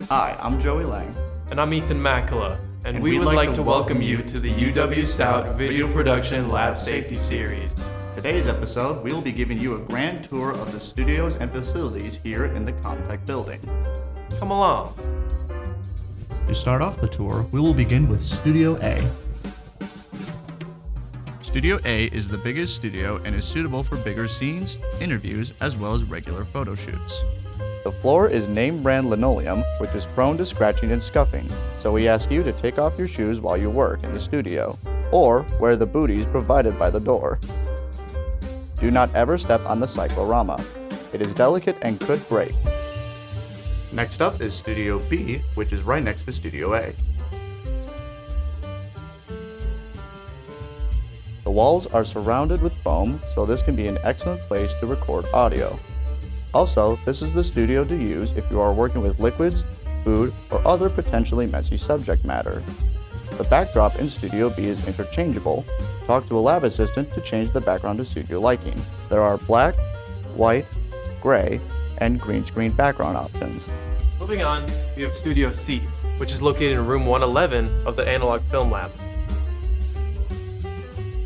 Hi, I'm Joey Lang. And I'm Ethan Makala, and we would like to welcome you to the UW Stout Video Production Lab Safety Series. Today's episode, we will be giving you a grand tour of the studios and facilities here in the Comtech building. Come along. To start off the tour, we will begin with Studio A. Studio A is the biggest studio and is suitable for bigger scenes, interviews, as well as regular photo shoots. The floor is name brand linoleum, which is prone to scratching and scuffing, so we ask you to take off your shoes while you work in the studio, or wear the booties provided by the door. Do not ever step on the cyclorama. It is delicate and could break. Next up is Studio B, which is right next to Studio A. The walls are surrounded with foam, so this can be an excellent place to record audio. Also, this is the studio to use if you are working with liquids, food, or other potentially messy subject matter. The backdrop in Studio B is interchangeable. Talk to a lab assistant to change the background to suit your liking. There are black, white, gray, and green screen background options. Moving on, we have Studio C, which is located in room 111 of the Analog Film Lab.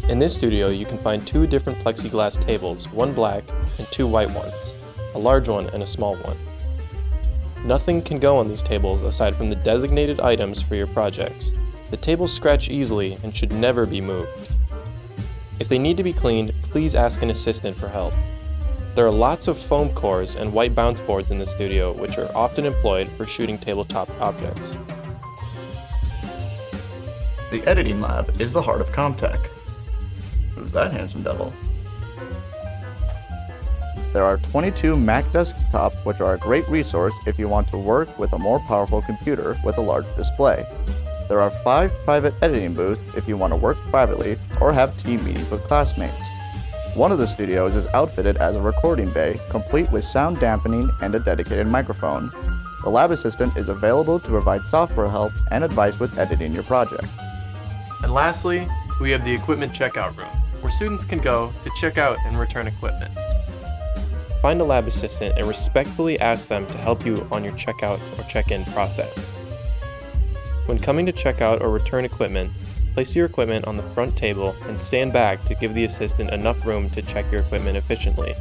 In this studio, you can find two different plexiglass tables, one black and two white ones, a large one and a small one. Nothing can go on these tables aside from the designated items for your projects. The tables scratch easily and should never be moved. If they need to be cleaned, please ask an assistant for help. There are lots of foam cores and white bounce boards in the studio, which are often employed for shooting tabletop objects. The editing lab is the heart of Comtech. Who's that handsome devil? There are 22 Mac desktops, which are a great resource if you want to work with a more powerful computer with a large display. There are 5 private editing booths if you want to work privately or have team meetings with classmates. One of the studios is outfitted as a recording bay, complete with sound dampening and a dedicated microphone. The lab assistant is available to provide software help and advice with editing your project. And lastly, we have the equipment checkout room, where students can go to check out and return equipment. Find a lab assistant and respectfully ask them to help you on your checkout or check-in process. When coming to check out or return equipment, place your equipment on the front table and stand back to give the assistant enough room to check your equipment efficiently.